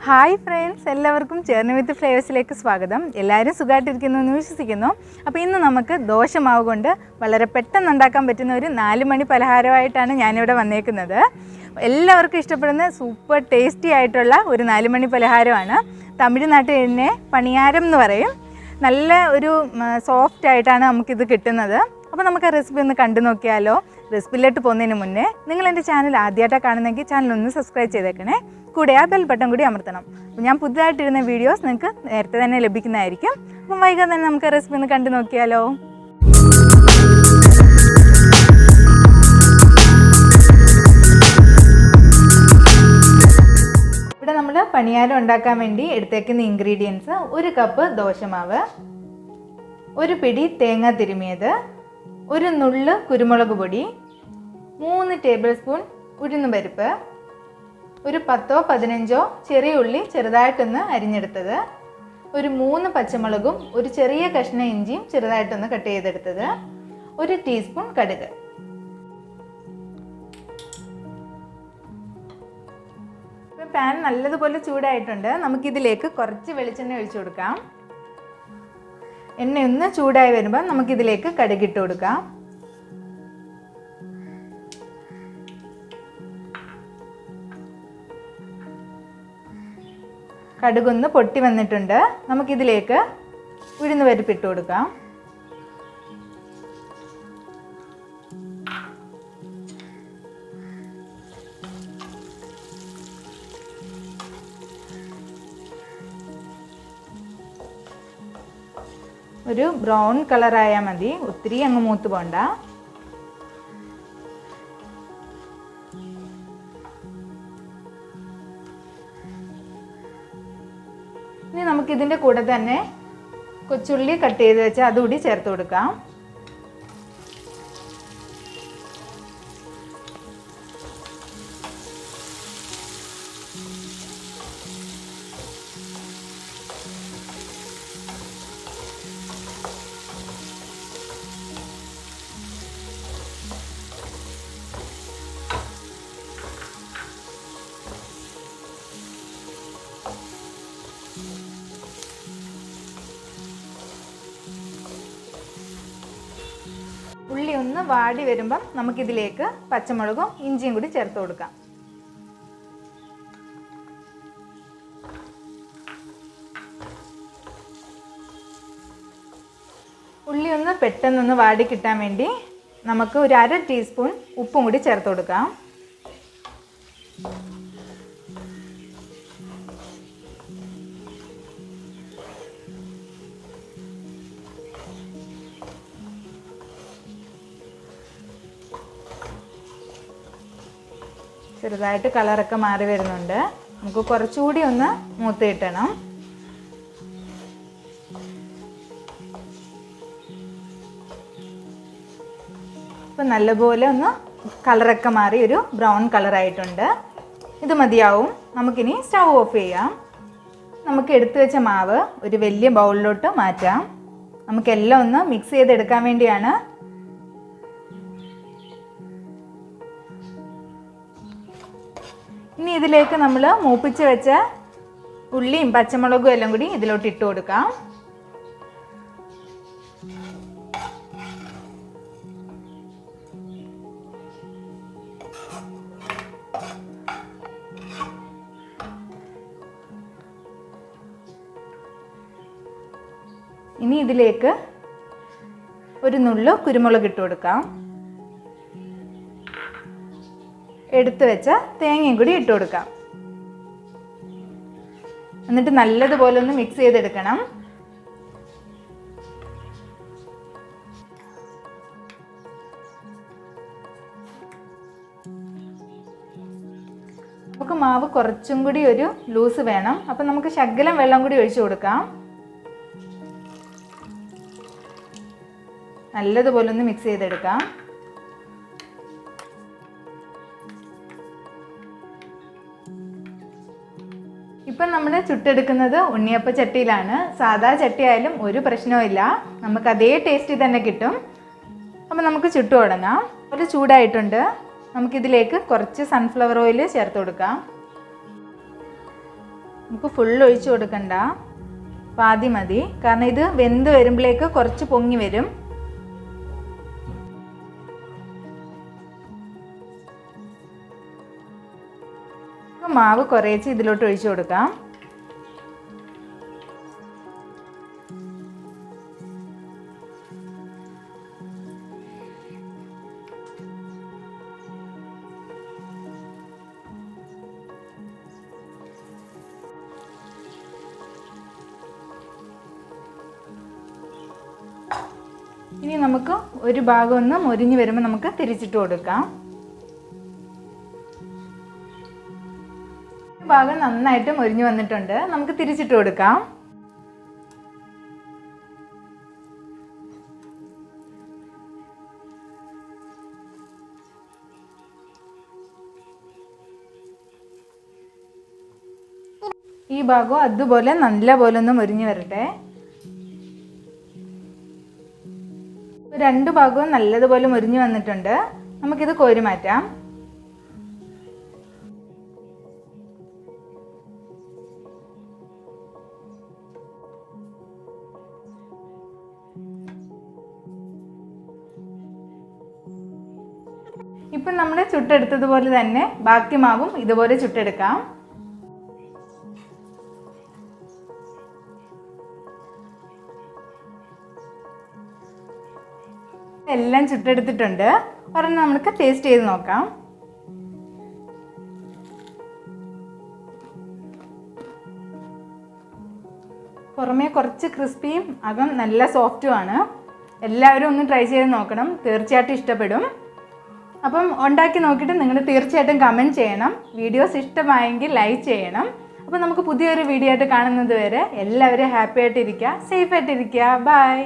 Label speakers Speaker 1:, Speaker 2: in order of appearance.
Speaker 1: Hi friends, എല്ലാവർക്കും ചേർന്ന് വിത്ത് ഫ്ലേവേഴ്സിലേക്ക് സ്വാഗതം. എല്ലാവരും സുഖമായിട്ടിരിക്കുന്നു എന്ന് വിശ്വസിക്കുന്നു. അപ്പോൾ ഇന്ന് നമുക്ക് ദോശമാവ് കൊണ്ട് വളരെ പെട്ടെന്ന് ഉണ്ടാക്കാൻ പറ്റുന്ന ഒരു 4 മണി പലഹാരമായിട്ടാണ് ഞാനിവിടെ വന്നേക്കുന്നത്. എല്ലാവർക്കും ഇഷ്ടപ്പെടുന്ന സൂപ്പർ ടേസ്റ്റി ആയിട്ടുള്ള ഒരു 4 മണി പലഹാരമാണ്. തമിഴ്നാട്ടിൽ തന്നെ പണിയാരം എന്ന് പറയും. നല്ല ഒരു സോഫ്റ്റ് ആയിട്ടാണ് നമുക്കിത് കിട്ടുന്നത്. അപ്പോൾ നമുക്ക് ആ റെസിപ്പി ഒന്ന് കണ്ടു നോക്കിയാലോ. റെസിപ്പിയിലോട്ട് പോകുന്നതിന് മുന്നേ നിങ്ങൾ എൻ്റെ ചാനൽ ആദ്യമായിട്ടാണ് കാണുന്നതെങ്കിൽ ചാനൽ ഒന്ന് സബ്സ്ക്രൈബ് ചെയ്തേക്കണേ. കൂടെ ആ ബെൽ ബട്ടൺ കൂടി അമർത്തണം. അപ്പോൾ ഞാൻ പുതുതായിട്ടിരുന്ന വീഡിയോസ് നിങ്ങൾക്ക് നേരത്തെ തന്നെ ലഭിക്കുന്നതായിരിക്കും. അപ്പം വൈകാതെ തന്നെ നമുക്ക് റെസിപ്പി ഒന്ന് കണ്ടു നോക്കിയാലോ. ഇവിടെ നമ്മൾ പണിയാരം ഉണ്ടാക്കാൻ വേണ്ടി എടുത്തേക്കുന്ന ഇൻഗ്രീഡിയൻസ്: 1 കപ്പ് ദോശമാവ്, 1 പിടി തേങ്ങ തിരുമിയത്, 1 നുള്ള് കുരുമുളക് പൊടി, 3 ടേബിൾ സ്പൂൺ ഉഴുന്നുപരിപ്പ്, ഒരു 10-15 ചെറിയ ഉള്ളി ചെറുതായിട്ടൊന്ന് അരിഞ്ഞെടുത്തത്, ഒരു 3 പച്ചമുളകും ഒരു ചെറിയ കഷ്ണം ഇഞ്ചിയും ചെറുതായിട്ടൊന്ന് കട്ട് ചെയ്തെടുത്തത്, 1 ടീസ്പൂൺ കടുക്. ഇപ്പം പാൻ നല്ലതുപോലെ ചൂടായിട്ടുണ്ട്. നമുക്കിതിലേക്ക് കുറച്ച് വെളിച്ചെണ്ണ ഒഴിച്ചു കൊടുക്കാം. എണ്ണ ഒന്ന് ചൂടായി വരുമ്പോൾ നമുക്കിതിലേക്ക് കടുകിട്ട് കൊടുക്കാം. കടുകൊന്ന് പൊട്ടി വന്നിട്ടുണ്ട്. നമുക്കിതിലേക്ക് ഉഴുന്നുപരിപ്പിട്ട് കൊടുക്കാം. ഒരു ബ്രൗൺ കളറായാൽ മതി, ഒത്തിരി അങ്ങ് മൂത്ത് പോണ്ട. ഇനി നമുക്കിതിൻ്റെ കൂടെ തന്നെ കൊച്ചുള്ളി കട്ട് ചെയ്ത് വെച്ച് അതുകൂടി ചേർത്ത് കൊടുക്കാം. ഉള്ളി ഒന്ന് വാടി വരുമ്പം നമുക്കിതിലേക്ക് പച്ചമുളകും ഇഞ്ചിയും കൂടി ചേർത്ത് കൊടുക്കാം. ഉള്ളി ഒന്ന് പെട്ടെന്നൊന്ന് വാടി കിട്ടാൻ വേണ്ടി നമുക്ക് ഒരു 1/2 ടീസ്പൂൺ ഉപ്പും കൂടി ചേർത്ത് കൊടുക്കാം. ചെറുതായിട്ട് കളറൊക്കെ മാറി വരുന്നുണ്ട്. നമുക്ക് കുറച്ചുകൂടി ഒന്ന് മൂത്ത് കിട്ടണം. ഇപ്പം നല്ലപോലെ ഒന്ന് കളറൊക്കെ മാറി ഒരു ബ്രൗൺ കളറായിട്ടുണ്ട്. ഇത് മതിയാവും. നമുക്കിനി സ്റ്റൗ ഓഫ് ചെയ്യാം. നമുക്ക് എടുത്തു വെച്ച മാവ് ഒരു വലിയ ബൗളിലോട്ട് മാറ്റാം. നമുക്കെല്ലാം ഒന്ന് മിക്സ് ചെയ്തെടുക്കാൻ വേണ്ടിയാണ്. ഇനി ഇതിലേക്ക് നമ്മൾ മൂപ്പിച്ച് വെച്ച ഉള്ളിയും പച്ചമുളകും എല്ലാം കൂടി ഇതിലോട്ട് ഇട്ട് കൊടുക്കാം. ഇനി ഇതിലേക്ക് ഒരു നുള്ളു കുരുമുളക് ഇട്ട് കൊടുക്കാം. എടുത്തു വെച്ച തേങ്ങയും കൂടി ഇട്ട് കൊടുക്കാം. എന്നിട്ട് നല്ലതുപോലെ ഒന്ന് മിക്സ് ചെയ്തെടുക്കണം. നമുക്ക് മാവ് കുറച്ചും കൂടി ഒരു ലൂസ് വേണം. അപ്പം നമുക്ക് ശകലം വെള്ളം കൂടി ഒഴിച്ചു കൊടുക്കാം. നല്ലതുപോലെ ഒന്ന് മിക്സ് ചെയ്തെടുക്കാം. ഇപ്പം നമ്മൾ ചുട്ടെടുക്കുന്നത് ഉണ്ണിയപ്പ ചട്ടിയിലാണ്. സാധാ ചട്ടിയായാലും ഒരു പ്രശ്നവുമില്ല, നമുക്ക് അതേ ടേസ്റ്റിൽ തന്നെ കിട്ടും. അപ്പോൾ നമുക്ക് ചുട്ടു തുടങ്ങാം. ഒരു ചൂടായിട്ടുണ്ട്. നമുക്കിതിലേക്ക് കുറച്ച് സൺഫ്ലവർ ഓയിൽ ചേർത്ത് കൊടുക്കാം. നമുക്ക് ഫുൾ ഒഴിച്ച് കൊടുക്കണ്ട, പാതി മതി. കാരണം ഇത് വെന്ത് വരുമ്പോഴേക്ക് കുറച്ച് പൊങ്ങി വരും. മാവ് കുറേച്ച് ഇതിലോട്ട് ഒഴിച്ച് കൊടുക്കാം. ഇനി നമുക്ക് ഒരു ഭാഗം ഒന്ന് മൊരിഞ്ഞ് വരുമ്പോൾ നമുക്ക് തിരിച്ചിട്ട് കൊടുക്കാം. ഒരു ഭാഗം നന്നായിട്ട് മൊരിഞ്ഞ് വന്നിട്ടുണ്ട്. നമുക്ക് തിരിച്ചിട്ട് കൊടുക്കാം. ഈ ഭാഗം അതുപോലെ നല്ലപോലെ ഒന്ന് മൊരിഞ്ഞ് വരട്ടെ. രണ്ട് ഭാഗവും നല്ലതുപോലെ മൊരിഞ്ഞ് വന്നിട്ടുണ്ട്. നമുക്കിത് കോരി മാറ്റാം. ഇപ്പം നമ്മൾ ചുട്ടെടുത്തതുപോലെ തന്നെ ബാക്കി മാവും ഇതുപോലെ ചുട്ടെടുക്കാം. എല്ലാം ചുട്ടെടുത്തിട്ടുണ്ട്. ഒരെണ്ണം നമുക്ക് ടേസ്റ്റ് ചെയ്ത് നോക്കാം. പുറമേ കുറച്ച് ക്രിസ്പിയും അകം നല്ല സോഫ്റ്റുമാണ്. എല്ലാവരും ഒന്ന് ട്രൈ ചെയ്ത് നോക്കണം, തീർച്ചയായിട്ടും ഇഷ്ടപ്പെടും. അപ്പം ഉണ്ടാക്കി നോക്കിയിട്ട് നിങ്ങൾ തീർച്ചയായിട്ടും കമൻറ്റ് ചെയ്യണം. വീഡിയോസ് ഇഷ്ടമായെങ്കിൽ ലൈക്ക് ചെയ്യണം. അപ്പോൾ നമുക്ക് പുതിയൊരു വീഡിയോ ആയിട്ട് കാണുന്നത് വരെ എല്ലാവരും ഹാപ്പി ആയിട്ടിരിക്കുക, സേഫ് ആയിട്ടിരിക്കുക. ബൈ.